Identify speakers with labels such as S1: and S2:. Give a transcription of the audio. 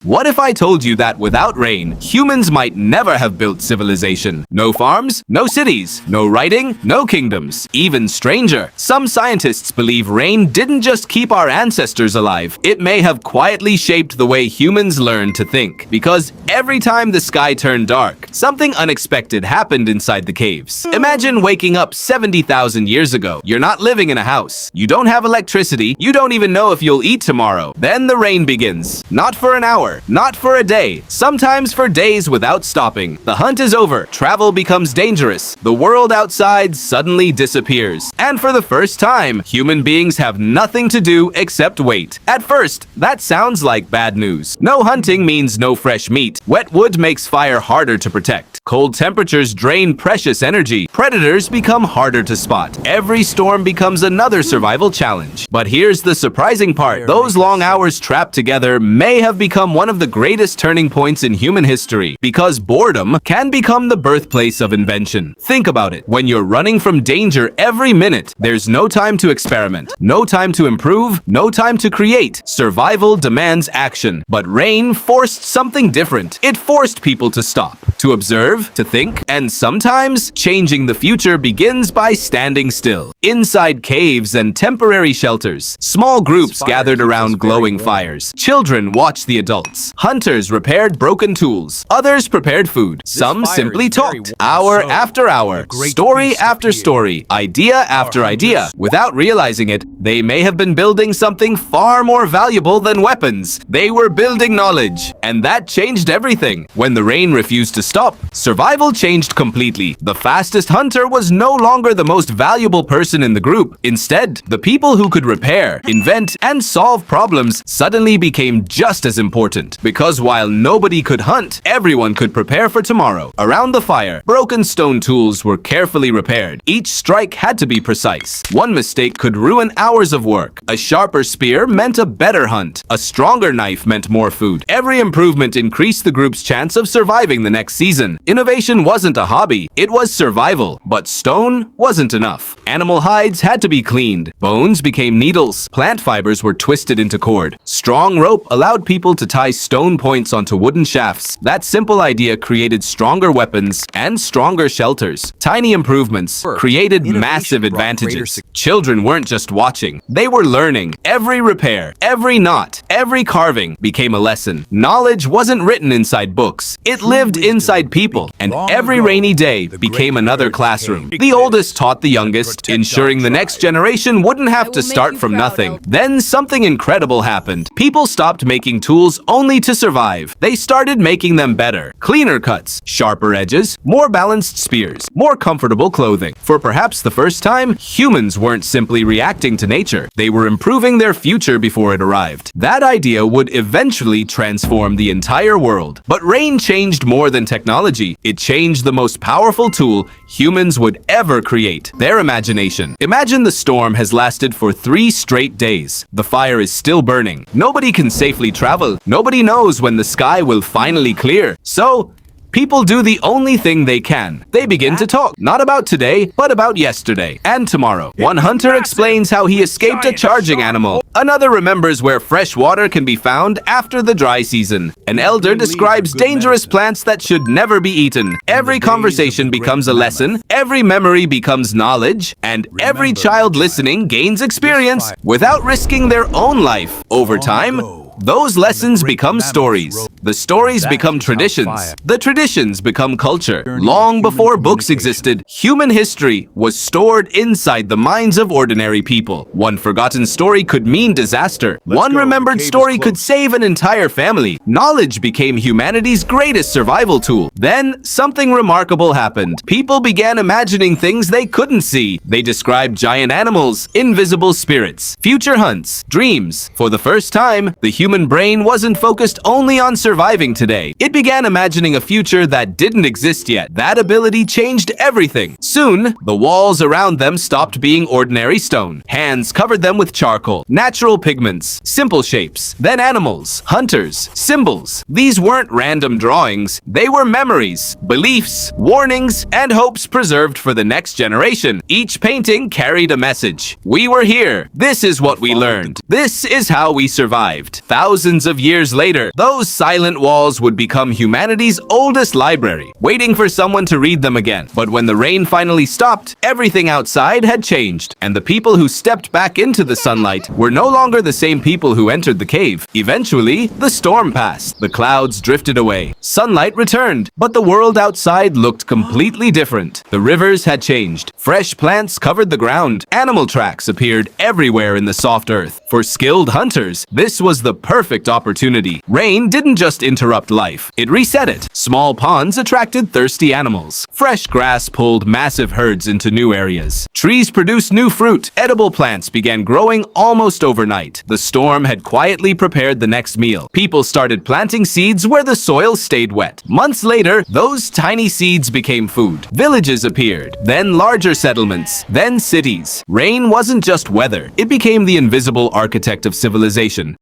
S1: What if I told you that without rain, humans might never have built civilization? No farms, no cities, no writing, no kingdoms. Even stranger, some scientists believe rain didn't just keep our ancestors alive, it may have quietly shaped the way humans learned to think. Because every time the sky turned dark, something unexpected happened inside the caves. Imagine waking up 70,000 years ago. You're not living in a house. You don't have electricity. You don't even know if you'll eat tomorrow. Then the rain begins. Not for an hour. Not for a day, sometimes for days without stopping. The hunt is over, travel becomes dangerous, the world outside suddenly disappears. And for the first time, human beings have nothing to do except wait. At first, that sounds like bad news. No hunting means no fresh meat. Wet wood makes fire harder to protect. Cold temperatures drain precious energy. Predators become harder to spot. Every storm becomes another survival challenge. But here's the surprising part. Those long hours trapped together may have become one of the greatest turning points in human history, because boredom can become the birthplace of invention. Think about it. When you're running from danger every minute, there's no time to experiment, no time to improve, no time to create. Survival demands action. But rain forced something different. It forced people to stop, to observe, to think, and sometimes changing the future begins by standing still. Inside caves and temporary shelters, small groups gathered around glowing fires. Children watched the adults. Hunters repaired broken tools. Others prepared food. Some simply talked, hour after hour, story after story, idea after idea. Without realizing it, they may have been building something far more valuable than weapons. They were building knowledge. And that changed everything. When the rain refused to stop, survival changed completely. The fastest hunter was no longer the most valuable person in the group. Instead, the people who could repair, invent, and solve problems suddenly became just as important. Because while nobody could hunt, everyone could prepare for tomorrow. Around the fire, broken stone tools were carefully repaired. Each strike had to be precise. One mistake could ruin hours of work. A sharper spear meant a better hunt. A stronger knife meant more food. Every improvement increased the group's chance of surviving the next season. Innovation wasn't a hobby, it was survival. But stone wasn't enough. Animal hides had to be cleaned. Bones became needles. Plant fibers were twisted into cord. Strong rope allowed people to tie stone points onto wooden shafts. That simple idea created stronger weapons and stronger shelters. Tiny improvements created massive advantages. Children weren't just watching, they were learning. Every repair, every knot, every carving became a lesson. Knowledge wasn't written inside books, it lived inside people. And every rainy day became another classroom. The oldest taught the youngest, ensuring the next generation wouldn't have to start from nothing. Then something incredible happened. People stopped making tools only to survive. They started making them better. Cleaner cuts, sharper edges, more balanced spears, more comfortable clothing. For perhaps the first time, humans weren't simply reacting to nature. They were improving their future before it arrived. That idea would eventually transform the entire world. But rain changed more than technology. It changed the most powerful tool humans would ever create: their imagination. Imagine the storm has lasted for 3 straight days. The fire is still burning. Nobody can safely travel. Nobody knows when the sky will finally clear. So, people do the only thing they can. They begin to talk, not about today, but about yesterday and tomorrow. One hunter explains how he escaped a charging animal. Another remembers where fresh water can be found after the dry season. An elder describes dangerous plants that should never be eaten. Every conversation becomes a lesson, every memory becomes knowledge, and every child listening gains experience without risking their own life. Over time, those lessons become stories. The stories become traditions. The traditions become culture. Long before books existed, human history was stored inside the minds of ordinary people. One forgotten story could mean disaster. One remembered story could save an entire family. Knowledge became humanity's greatest survival tool. Then, something remarkable happened. People began imagining things they couldn't see. They described giant animals, invisible spirits, future hunts, dreams. For the first time, the human brain wasn't focused only on surviving today. It began imagining a future that didn't exist yet. That ability changed everything. Soon, the walls around them stopped being ordinary stone. Hands covered them with charcoal, natural pigments, simple shapes, then animals, hunters, symbols. These weren't random drawings. They were memories, beliefs, warnings, and hopes preserved for the next generation. Each painting carried a message. We were here. This is what we learned. This is how we survived. Thousands of years later, those silent walls would become humanity's oldest library, waiting for someone to read them again. But when the rain finally stopped, everything outside had changed, and the people who stepped back into the sunlight were no longer the same people who entered the cave. Eventually, the storm passed. The clouds drifted away. Sunlight returned, but the world outside looked completely different. The rivers had changed. Fresh plants covered the ground. Animal tracks appeared everywhere in the soft earth. For skilled hunters, this was the perfect opportunity. Rain didn't just interrupt life, it reset it. Small ponds attracted thirsty animals. Fresh grass pulled massive herds into new areas. Trees produced new fruit. Edible plants began growing almost overnight. The storm had quietly prepared the next meal. People started planting seeds where the soil stayed wet. Months later, those tiny seeds became food. Villages appeared, then larger settlements, then cities. Rain wasn't just weather, it became the invisible architect of civilization.